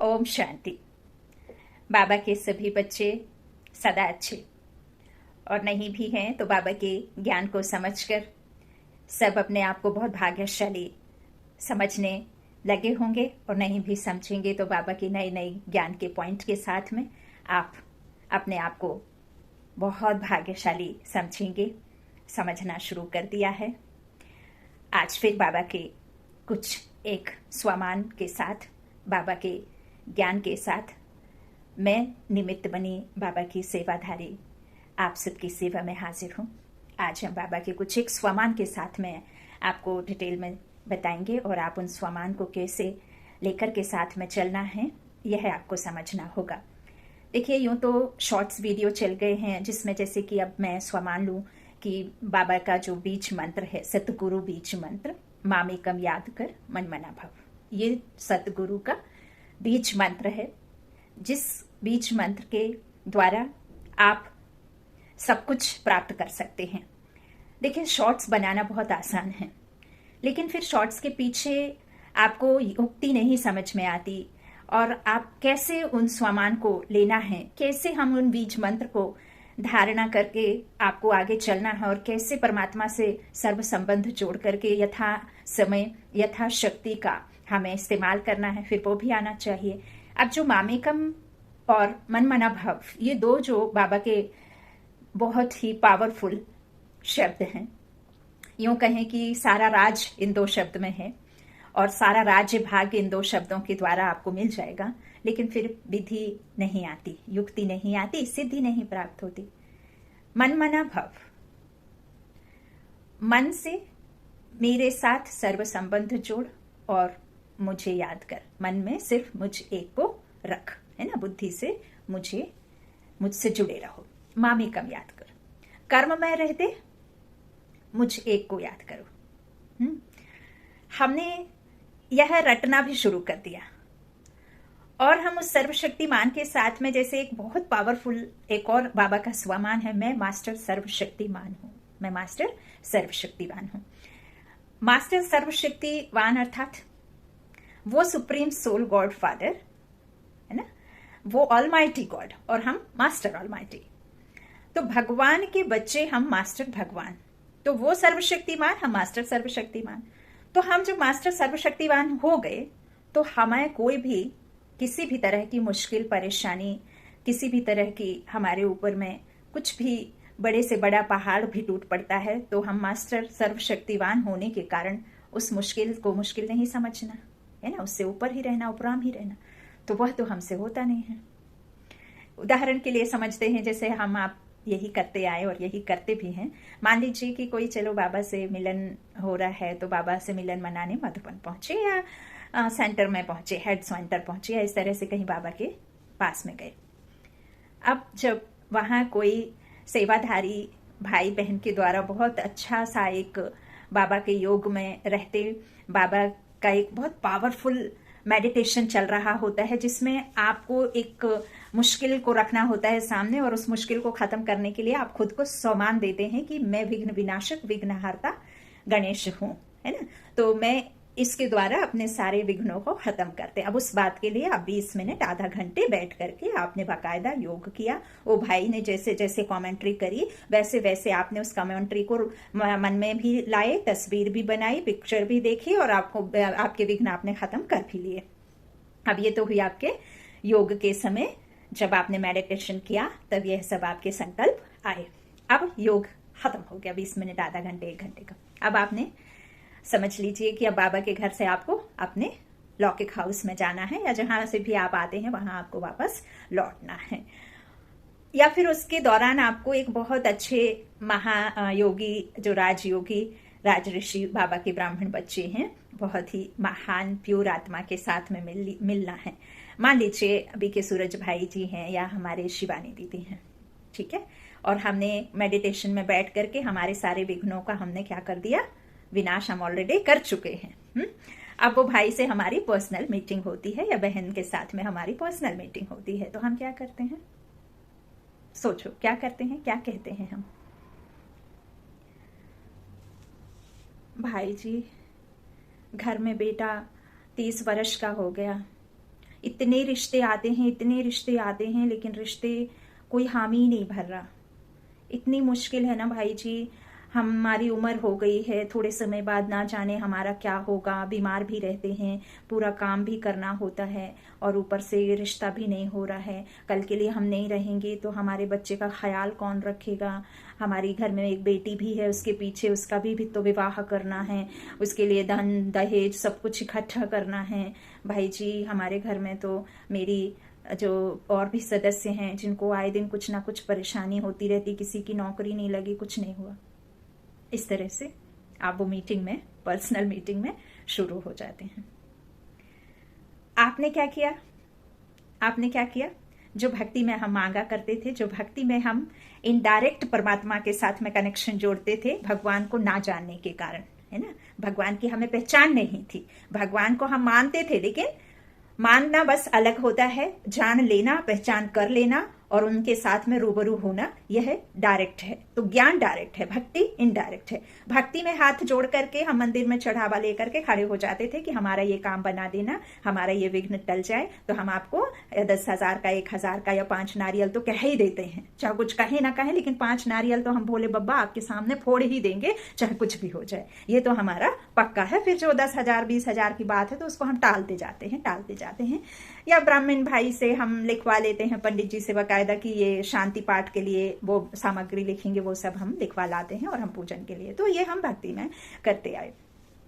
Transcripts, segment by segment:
ओम शांति। बाबा के सभी बच्चे सदा अच्छे और नहीं भी हैं तो बाबा के ज्ञान को समझकर सब अपने आप को बहुत भाग्यशाली समझने लगे होंगे, और नहीं भी समझेंगे तो बाबा की नई नई ज्ञान के पॉइंट के साथ में आप अपने आप को बहुत भाग्यशाली समझेंगे। समझना शुरू कर दिया है। आज फिर बाबा के कुछ एक स्वमान के साथ, बाबा के ज्ञान के साथ मैं निमित्त बनी बाबा की सेवाधारी आप सबकी सेवा में हाजिर हूँ। आज हम बाबा के कुछ एक स्वमान के साथ में आपको डिटेल में बताएंगे और आप उन स्वमान को कैसे लेकर के साथ में चलना है यह आपको समझना होगा। देखिए, यूँ तो शॉर्ट्स वीडियो चल गए हैं जिसमें जैसे कि अब मैं स्वमान लूँ कि बाबा का जो बीज मंत्र है, सतगुरु बीज मंत्र, मामेकम याद कर मन मना भव, ये सतगुरु का बीज मंत्र है, जिस बीज मंत्र के द्वारा आप सब कुछ प्राप्त कर सकते हैं। देखिए, शॉर्ट्स बनाना बहुत आसान है, लेकिन फिर शॉर्ट्स के पीछे आपको युक्ति नहीं समझ में आती और आप कैसे उन स्वमान को लेना है, कैसे हम उन बीज मंत्र को धारणा करके आपको आगे चलना है और कैसे परमात्मा से सर्व संबंध जोड़ करके यथा समय यथा शक्ति का हमें इस्तेमाल करना है, फिर वो भी आना चाहिए। अब जो मामेकम और मन मना भव, ये दो जो बाबा के बहुत ही पावरफुल शब्द हैं, यूं कहें कि सारा राज इन दो शब्द में है और सारा राज्य भाग्य इन दो शब्दों के द्वारा आपको मिल जाएगा, लेकिन फिर विधि नहीं आती, युक्ति नहीं आती, सिद्धि नहीं प्राप्त होती। मन मना भव, मन से मेरे साथ सर्व संबंध जोड़ और मुझे याद कर। मन में सिर्फ मुझ एक को रख, है ना, बुद्धि से मुझसे जुड़े रहो। मामेकम याद कर, कर्म में रहते मुझ एक को याद करो। हमने यह रटना भी शुरू कर दिया और हम उस सर्वशक्तिमान के साथ में, जैसे एक बहुत पावरफुल एक और बाबा का स्वमान है, मैं मास्टर सर्वशक्तिमान हूं, मैं मास्टर सर्वशक्तिवान हूं। मास्टर सर्वशक्तिवान अर्थात वो सुप्रीम सोल गॉड फादर है ना, वो ऑलमाइटी गॉड और हम मास्टर ऑलमाइटी। तो भगवान के बच्चे हम मास्टर भगवान, तो वो सर्वशक्तिमान, हम मास्टर सर्वशक्तिमान। तो हम जब मास्टर सर्वशक्तिवान हो गए तो हमें कोई भी किसी भी तरह की मुश्किल परेशानी, किसी भी तरह की हमारे ऊपर में कुछ भी बड़े से बड़ा पहाड़ भी टूट पड़ता है तो हम मास्टर सर्वशक्तिवान होने के कारण उस मुश्किल को मुश्किल नहीं समझना, है ना, उससे ऊपर ही रहना, उपराम ही रहना। तो वह तो हमसे होता नहीं है। उदाहरण के लिए समझते हैं, जैसे हम आप यही करते आए और यही करते भी हैं। मान लीजिए कि कोई चलो बाबा से मिलन हो रहा है तो बाबा से मिलन मनाने मधुबन पहुंचे या सेंटर में पहुंचे, हेड सेंटर पहुंचे या इस तरह से कहीं बाबा के पास में गए। अब जब वहां कोई सेवाधारी भाई बहन के द्वारा बहुत अच्छा सा एक बाबा के योग में रहते, बाबा का एक बहुत पावरफुल मेडिटेशन चल रहा होता है जिसमें आपको एक मुश्किल को रखना होता है सामने और उस मुश्किल को खत्म करने के लिए आप खुद को सम्मान देते हैं कि मैं विघ्न विनाशक विघ्नहर्ता गणेश हूं, है ना। तो मैं इसके द्वारा अपने सारे विघ्नों को खत्म करते। अब उस बात के लिए आप 20 मिनट आधा घंटे बैठ करके आपने बाकायदा योग किया। वो भाई ने जैसे जैसे कमेंट्री करी वैसे वैसे आपने उस कमेंट्री को मन में भी लाए, तस्वीर भी बनाई, पिक्चर भी देखी और आपके विघ्न आपने खत्म कर भी लिए। अब ये तो हुई आपके योग के समय जब आपने मेडिटेशन किया, तब यह सब आपके संकल्प आए। अब योग खत्म हो गया, 20 मिनट आधा घंटे 1 घंटे का। अब आपने समझ लीजिए कि अब बाबा के घर से आपको अपने लौकिक हाउस में जाना है या जहां से भी आप आते हैं वहां आपको वापस लौटना है। या फिर उसके दौरान आपको एक बहुत अच्छे महायोगी जो राजयोगी राज ऋषि बाबा के ब्राह्मण बच्चे हैं, बहुत ही महान प्योर आत्मा के साथ में मिलना है। मान लीजिए अभी के सूरज भाई जी हैं या हमारे शिवानी दीदी हैं, ठीक है, और हमने मेडिटेशन में बैठ करके हमारे सारे विघ्नों का हमने क्या कर दिया, विनाश हम ऑलरेडी कर चुके हैं। अब वो भाई से हमारी पर्सनल मीटिंग होती है या बहन के साथ में हमारी पर्सनल मीटिंग होती है, तो हम क्या करते हैं, सोचो क्या करते हैं, क्या कहते हैं हम, भाई जी घर में बेटा 30 वर्ष का हो गया, इतने रिश्ते आते हैं, इतने रिश्ते आते हैं, लेकिन रिश्ते कोई हामी नहीं भर रहा। इतनी मुश्किल है ना भाई जी। हमारी उम्र हो गई है, थोड़े समय बाद ना जाने हमारा क्या होगा, बीमार भी रहते हैं, पूरा काम भी करना होता है, और ऊपर से रिश्ता भी नहीं हो रहा है। कल के लिए हम नहीं रहेंगे तो हमारे बच्चे का ख्याल कौन रखेगा। हमारी घर में एक बेटी भी है, उसके पीछे उसका भी तो विवाह करना है, उसके लिए धन दहेज सब कुछ इकट्ठा करना है। भाई जी हमारे घर में तो मेरी जो और भी सदस्य हैं जिनको आए दिन कुछ ना कुछ परेशानी होती रहती, किसी की नौकरी नहीं लगी, कुछ नहीं हुआ। इस तरह से आप वो मीटिंग में, पर्सनल मीटिंग में शुरू हो जाते हैं। आपने क्या किया? आपने क्या किया? जो भक्ति में हम मांगा करते थे, जो भक्ति में हम इनडायरेक्ट परमात्मा के साथ में कनेक्शन जोड़ते थे, भगवान को ना जानने के कारण, है ना, भगवान की हमें पहचान नहीं थी। भगवान को हम मानते थे, लेकिन मानना बस अलग होता है, जान लेना, पहचान कर लेना और उनके साथ में रूबरू होना, यह डायरेक्ट है। तो ज्ञान डायरेक्ट है, भक्ति इनडायरेक्ट है। भक्ति में हाथ जोड़ करके हम मंदिर में चढ़ावा लेकर के खड़े हो जाते थे कि हमारा ये काम बना देना, हमारा ये विघ्न टल जाए, तो हम आपको 10,000 का, 1,000 का या 5 नारियल तो कह ही देते हैं। चाहे कुछ कहे ना कहे, लेकिन 5 नारियल तो हम भोले बब्बा आपके सामने फोड़ ही देंगे, चाहे कुछ भी हो जाए। ये तो हमारा पक्का है। फिर जो 10,000 20,000 की बात है तो उसको हम टालते जाते हैं। या ब्राह्मण भाई से हम लिखवा लेते हैं, पंडित जी से बकायदा, कि ये शांति पाठ के लिए वो सामग्री लिखेंगे, वो सब हम लिखवा लाते हैं और हम पूजन के लिए। तो ये हम भक्ति में करते आए।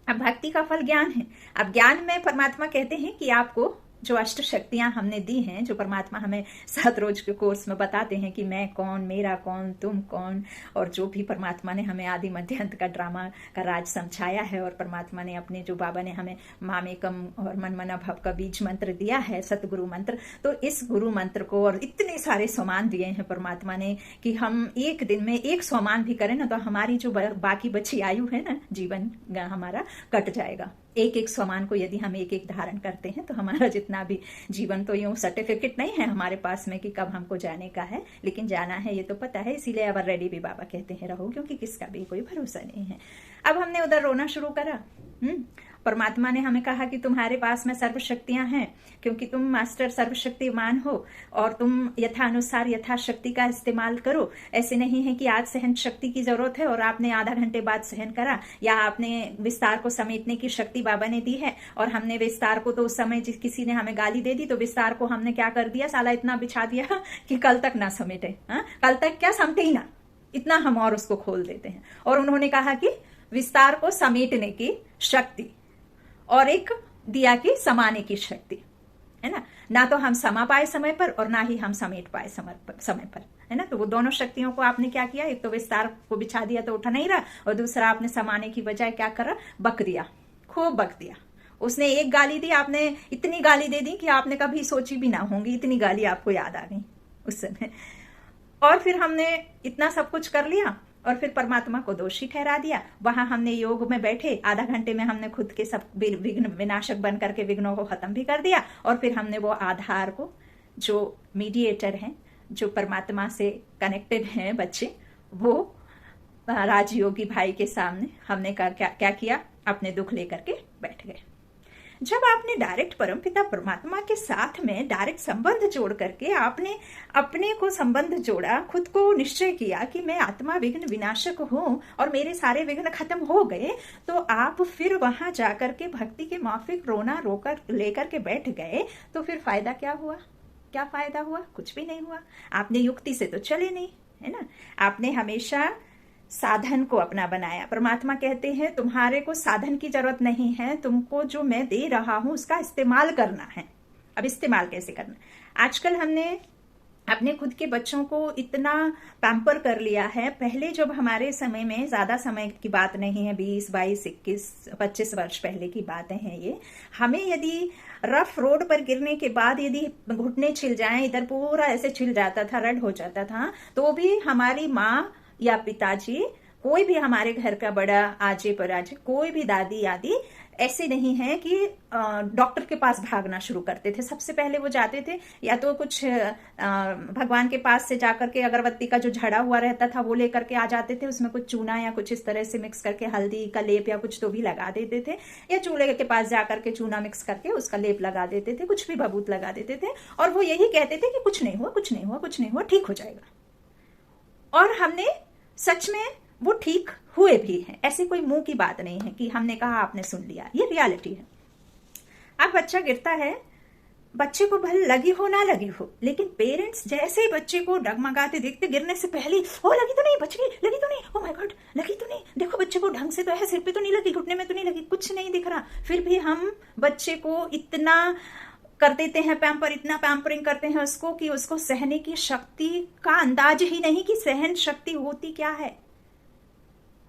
अब भक्ति का फल ज्ञान है। अब ज्ञान में परमात्मा कहते हैं कि आपको जो अष्ट शक्तियां हमने दी हैं, जो परमात्मा हमें 7 रोज के कोर्स में बताते हैं कि मैं कौन, मेरा कौन, तुम कौन, और जो भी परमात्मा ने हमें आदि मध्य अंत का ड्रामा का राज समझाया है, और परमात्मा ने अपने जो बाबा ने हमें मामेकम और मनमना भव का बीज मंत्र दिया है, सतगुरु मंत्र, तो इस गुरु मंत्र को और इतने सारे सोमान दिए हैं परमात्मा ने कि हम एक दिन में एक सोमान भी करें ना तो हमारी जो बाकी बची आयु है ना, जीवन हमारा कट जाएगा। एक एक सोमान को यदि हम एक एक धारण करते हैं तो हमारा जितना भी जीवन, तो यूं सर्टिफिकेट नहीं है हमारे पास में कि कब हमको जाने का है, लेकिन जाना है ये तो पता है। इसीलिए अब रेडी भी बाबा कहते हैं रहो, क्योंकि किसका भी कोई भरोसा नहीं है। अब हमने उधर रोना शुरू करा। परमात्मा ने हमें कहा कि तुम्हारे पास में सर्व शक्तियां हैं, क्योंकि तुम मास्टर सर्वशक्तिमान हो और तुम यथानुसार यथाशक्ति का इस्तेमाल करो। ऐसे नहीं है कि आज सहन शक्ति की जरूरत है और आपने आधा घंटे बाद सहन करा, या आपने विस्तार को समेटने की शक्ति बाबा ने दी है और हमने विस्तार को, तो उस समय किसी ने हमें गाली दे दी तो विस्तार को हमने क्या कर दिया, साला इतना बिछा दिया कि कल तक ना समेटे। कल तक क्या, समेटे ही ना, इतना हम और उसको खोल देते हैं। और उन्होंने कहा कि विस्तार को समेटने की शक्ति और एक दिया की समाने की शक्ति, है ना तो हम समा पाए समय पर और ना ही हम समेट पाए समय पर, है ना। तो वो दोनों शक्तियों को आपने क्या किया, एक तो विस्तार को बिछा दिया तो उठा नहीं रहा, और दूसरा आपने समाने की बजाय क्या करा, बक दिया, खूब बक दिया। उसने एक गाली दी, आपने इतनी गाली दे दी कि आपने कभी सोची भी ना होंगी, इतनी गाली आपको याद आ गई उस समय। और फिर हमने इतना सब कुछ कर लिया और फिर परमात्मा को दोषी ठहरा दिया। वहां हमने योग में बैठे, आधा घंटे में हमने खुद के सब विघ्न विनाशक बन करके विघ्नों को खत्म भी कर दिया, और फिर हमने वो आधार को, जो मीडिएटर हैं, जो परमात्मा से कनेक्टेड हैं बच्चे, वो राजयोगी भाई के सामने हमने क्या किया, अपने दुख लेकर के बैठ गए। जब आपने डायरेक्ट परमपिता परमात्मा के साथ में डायरेक्ट संबंध जोड़ करके आपने अपने को संबंध जोड़ा, खुद को निश्चय किया कि मैं आत्मा विघ्न विनाशक हूं और मेरे सारे विघ्न खत्म हो गए, तो आप फिर वहां जाकर के भक्ति के माफिक रोना रोकर लेकर के बैठ गए, तो फिर फायदा क्या हुआ? क्या फायदा हुआ? कुछ भी नहीं हुआ। आपने युक्ति से तो चले नहीं, है ना। आपने हमेशा साधन को अपना बनाया। परमात्मा कहते हैं तुम्हारे को साधन की जरूरत नहीं है, तुमको जो मैं दे रहा हूं उसका इस्तेमाल करना है। अब इस्तेमाल कैसे करना? आजकल हमने अपने खुद के बच्चों को इतना पैम्पर कर लिया है। पहले जब हमारे समय में, ज्यादा समय की बात नहीं है, 20, 22, 21, 25 वर्ष पहले की बातें हैं ये, हमें यदि रफ रोड पर गिरने के बाद यदि घुटने छिल जाएं, इधर पूरा ऐसे छिल जाता था, रेड हो जाता था, तो भी हमारी माँ या पिताजी, कोई भी हमारे घर का बड़ा आजे पराजे, कोई भी दादी आदि ऐसे नहीं है कि डॉक्टर के पास भागना शुरू करते थे। सबसे पहले वो जाते थे या तो कुछ भगवान के पास से जाकर के अगरबत्ती का जो झड़ा हुआ रहता था वो लेकर के आ जाते थे, उसमें कुछ चूना या कुछ इस तरह से मिक्स करके हल्दी का लेप या कुछ तो भी लगा देते थे, या चूल्हे के पास जाकर के चूना मिक्स करके उसका लेप लगा देते थे, कुछ भी भभूत लगा देते थे, और वो यही कहते थे कि कुछ नहीं हुआ, कुछ नहीं हुआ, कुछ नहीं हुआ, ठीक हो जाएगा। और हमने सच में वो ठीक हुए भी हैं। ऐसी कोई मुंह की बात नहीं है कि हमने कहा आपने सुन लिया, ये रियलिटी है। अब बच्चा गिरता है, बच्चे को भले लगी हो ना लगी हो, लेकिन पेरेंट्स जैसे ही बच्चे को डगमगाते देखते गिरने से पहले, ओ लगी तो नहीं, बच गई, लगी तो नहीं, ओ माय गॉड लगी तो नहीं, देखो बच्चे को ढंग से तो है, सिर पे तो नहीं लगी, घुटने में तो नहीं लगी, कुछ नहीं दिख रहा, फिर भी हम बच्चे को इतना कर देते हैं पैम्पर, इतना पैम्परिंग करते हैं उसको कि उसको सहने की शक्ति का अंदाज ही नहीं कि सहन शक्ति होती क्या है।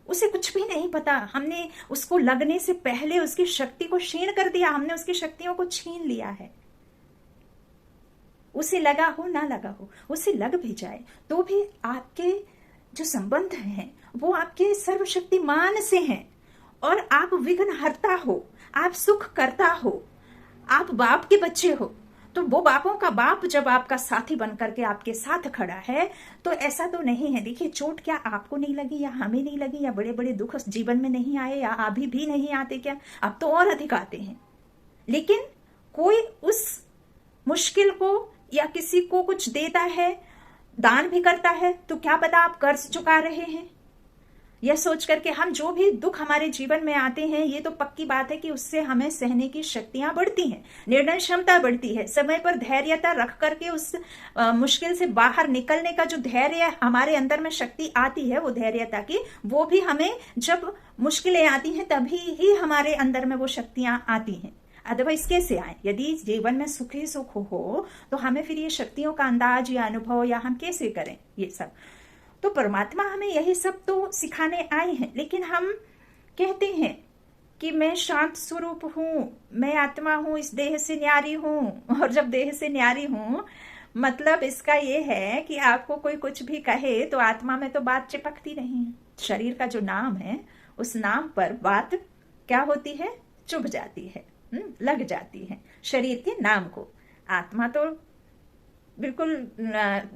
उसे कुछ भी नहीं पता। हमने उसको लगने से पहले उसकी शक्ति को क्षीण कर दिया, हमने उसकी शक्तियों को छीन लिया है। उसे लगा हो ना लगा हो, उसे लग भी जाए तो भी आपके जो संबंध हैं वो आपके सर्वशक्तिमान से हैं, और आप विघ्नहर्ता हो, आप सुख करता हो, आप बाप के बच्चे हो। तो वो बापों का बाप जब आपका साथी बनकर के आपके साथ खड़ा है तो ऐसा तो नहीं है। देखिए, चोट क्या आपको नहीं लगी या हमें नहीं लगी, या बड़े बड़े दुख जीवन में नहीं आए या अभी भी नहीं आते क्या, अब तो और अधिक आते हैं। लेकिन कोई उस मुश्किल को या किसी को कुछ देता है, दान भी करता है, तो क्या पता आप कर्ज चुका रहे हैं। यह सोच करके हम जो भी दुख हमारे जीवन में आते हैं, ये तो पक्की बात है कि उससे हमें सहने की शक्तियां बढ़ती हैं, निर्णय क्षमता बढ़ती है, समय पर धैर्यता रख करके उस मुश्किल से बाहर निकलने का जो धैर्य हमारे अंदर में शक्ति आती है, वो धैर्यता की, वो भी हमें जब मुश्किलें आती हैं तभी ही हमारे अंदर में वो शक्तियां आती हैं। अदरवाइज कैसे आए? यदि जीवन में सुख ही सुख हो तो हमें फिर ये शक्तियों का अंदाज या अनुभव या हम कैसे करें ये सब। तो परमात्मा हमें यही सब तो सिखाने आए हैं, लेकिन हम कहते हैं कि मैं शांत स्वरूप हूं, मैं आत्मा हूं, इस देह से न्यारी हूं। और जब देह से न्यारी हूं मतलब इसका ये है कि आपको कोई कुछ भी कहे तो आत्मा में तो बात चिपकती नहीं है। शरीर का जो नाम है उस नाम पर बात क्या होती है? चुभ जाती है, लग जाती है शरीर के नाम को। आत्मा तो बिल्कुल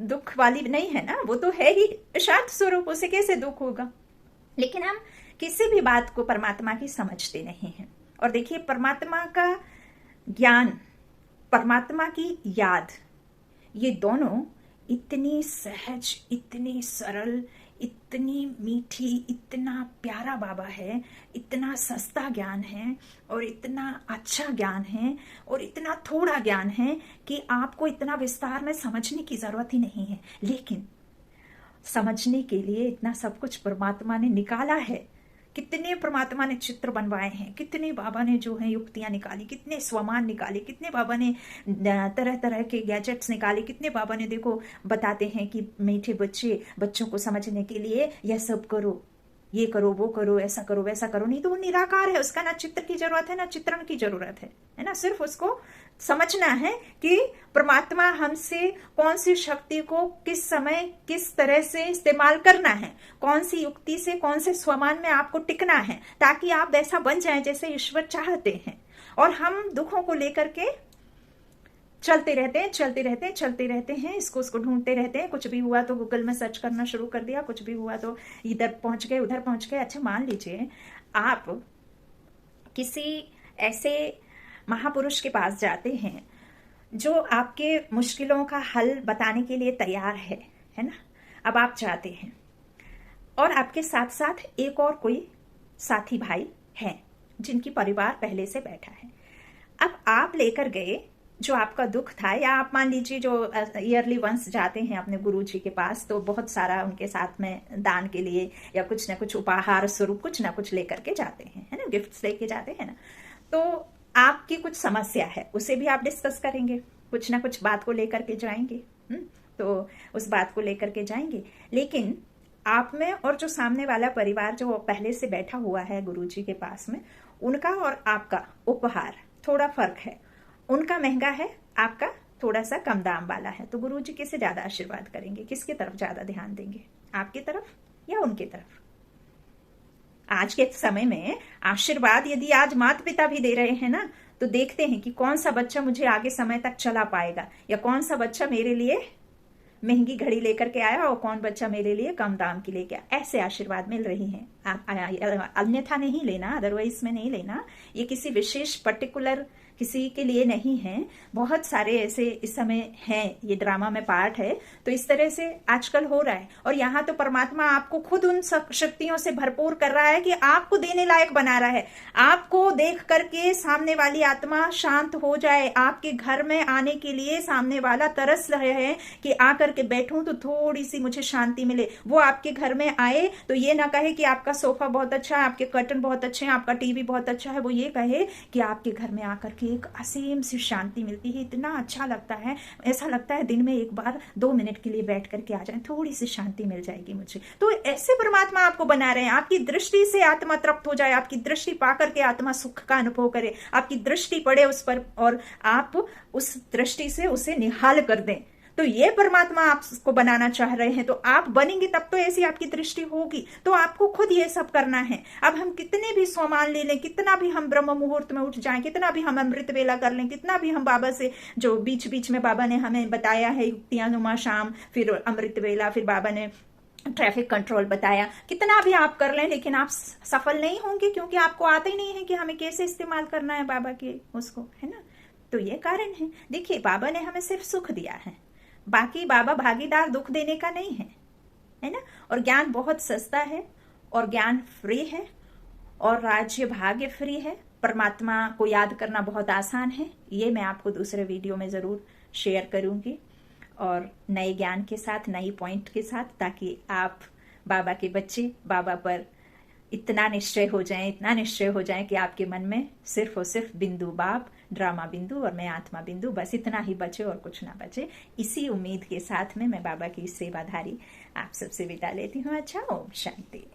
दुख वाली नहीं है ना, वो तो है ही शांत स्वरूप, उसे कैसे दुख होगा। लेकिन हम किसी भी बात को परमात्मा की समझते नहीं हैं। और देखिए, परमात्मा का ज्ञान, परमात्मा की याद, ये दोनों इतनी सहज, इतनी सरल, इतनी मीठी, इतना प्यारा बाबा है, इतना सस्ता ज्ञान है और इतना अच्छा ज्ञान है और इतना थोड़ा ज्ञान है कि आपको इतना विस्तार में समझने की जरूरत ही नहीं है। लेकिन समझने के लिए इतना सब कुछ परमात्मा ने निकाला है। कितने परमात्मा ने चित्र बनवाए हैं, कितने बाबा ने जो है युक्तियां निकाली, कितने स्वमान निकाले, कितने बाबा ने तरह तरह के गैजेट्स निकाले, कितने बाबा ने देखो बताते हैं कि मीठे बच्चों को समझने के लिए यह सब करो, ये करो, वो करो, ऐसा करो, वैसा करो। नहीं तो वो निराकार है, उसका ना चित्र की जरूरत है ना चित्रण की जरूरत है ना। सिर्फ उसको समझना है कि परमात्मा हमसे कौन सी शक्ति को किस समय किस तरह से इस्तेमाल करना है, कौन सी युक्ति से कौन से स्वमान में आपको टिकना है, ताकि आप वैसा बन जाएं जैसे ईश्वर चाहते हैं। और हम दुखों को लेकर के चलते रहते हैं, इसको उसको ढूंढते रहते हैं। कुछ भी हुआ तो गूगल में सर्च करना शुरू कर दिया, कुछ भी हुआ तो इधर पहुंच गए, उधर पहुंच गए। अच्छा, मान लीजिए आप किसी ऐसे महापुरुष के पास जाते हैं जो आपके मुश्किलों का हल बताने के लिए तैयार है ना। अब आप जाते हैं और आपके साथ साथ एक और कोई साथी भाई हैं जिनकी परिवार पहले से बैठा है। अब आप लेकर गए जो आपका दुख था, या आप मान लीजिए जो ईयरली वंस जाते हैं अपने गुरुजी के पास, तो बहुत सारा उनके साथ में दान के लिए या कुछ ना कुछ उपहार स्वरूप कुछ ना कुछ लेकर के जाते हैं, है ना, गिफ्ट्स लेके जाते हैं ना। तो आपकी कुछ समस्या है, उसे भी आप डिस्कस करेंगे, कुछ ना कुछ बात को लेकर के जाएंगे। तो उस बात को लेकर के जाएंगे। लेकिन आप में और जो सामने वाला परिवार जो पहले से बैठा हुआ है गुरुजी के पास में, उनका और आपका उपहार थोड़ा फर्क है। उनका महंगा है, आपका थोड़ा सा कम दाम वाला है। तो गुरुजी किसे ज्यादा आशीर्वाद करेंगे, किसकी तरफ ज्यादा ध्यान देंगे, आपकी तरफ या उनकी तरफ? आज के समय में आशीर्वाद यदि आज माता पिता भी दे रहे हैं ना, तो देखते हैं कि कौन सा बच्चा मुझे आगे समय तक चला पाएगा, या कौन सा बच्चा मेरे लिए महंगी घड़ी लेकर के आया और कौन बच्चा मेरे लिए कम दाम की लेके आया। ऐसे आशीर्वाद मिल रही हैं। अन्यथा नहीं लेना, अदरवाइज में नहीं लेना। ये किसी विशेष पर्टिकुलर किसी के लिए नहीं है। बहुत सारे ऐसे इस समय हैं, ये ड्रामा में पार्ट है, तो इस तरह से आजकल हो रहा है। और यहाँ तो परमात्मा आपको खुद उन शक्तियों से भरपूर कर रहा है कि आपको देने लायक बना रहा है। आपको देख करके सामने वाली आत्मा शांत हो जाए, आपके घर में आने के लिए सामने वाला तरस रहे हैं कि आकर के बैठूं तो थोड़ी सी मुझे शांति मिले। वो आपके घर में आए तो ये ना कहे कि आपका सोफा बहुत अच्छा है, आपके कर्टन बहुत अच्छे हैं, आपका टीवी बहुत अच्छा है। वो ये कहे कि आपके घर में आकर के एक असीम सी शांति मिलती है, इतना अच्छा लगता है, ऐसा लगता है दिन में एक बार 2 मिनट के लिए बैठ करके आ जाए, थोड़ी सी शांति मिल जाएगी मुझे। तो ऐसे परमात्मा आपको बना रहे हैं। आपकी दृष्टि से आत्मा तृप्त हो जाए, आपकी दृष्टि पाकर के आत्मा सुख का अनुभव करे, आपकी दृष्टि पड़े उस पर और आप उस दृष्टि से उसे निहाल कर दें। तो ये परमात्मा आपको बनाना चाह रहे हैं, तो आप बनेंगे तब तो ऐसी आपकी दृष्टि होगी। तो आपको खुद ये सब करना है। अब हम कितने भी सोमान ले लें, कितना भी हम ब्रह्म मुहूर्त में उठ जाएं, कितना भी हम अमृत वेला कर लें, कितना भी हम बाबा से जो बीच बीच में बाबा ने हमें बताया है युक्तियां, नुमा शाम, फिर अमृत वेला, फिर बाबा ने ट्रैफिक कंट्रोल बताया, कितना भी आप कर लें, लेकिन आप सफल नहीं होंगे, क्योंकि आपको आता ही नहीं है कि हमें कैसे इस्तेमाल करना है बाबा के उसको, है ना। तो ये कारण है। देखिए, बाबा ने हमें सिर्फ सुख दिया है, बाकी बाबा भागीदार दुख देने का नहीं है ना। और ज्ञान बहुत सस्ता है, और ज्ञान फ्री है, और राज्य भाग्य फ्री है। परमात्मा को याद करना बहुत आसान है। ये मैं आपको दूसरे वीडियो में जरूर शेयर करूंगी, और नए ज्ञान के साथ, नई पॉइंट के साथ, ताकि आप बाबा के बच्चे बाबा पर इतना निश्चय हो जाएं, इतना निश्चय हो जाएं कि आपके मन में सिर्फ और सिर्फ बिंदु बाप, ड्रामा बिंदु और मैं आत्मा बिंदु, बस इतना ही बचे और कुछ ना बचे। इसी उम्मीद के साथ में मैं बाबा की सेवाधारी आप सबसे विदा लेती हूँ। अच्छा, ओम शांति।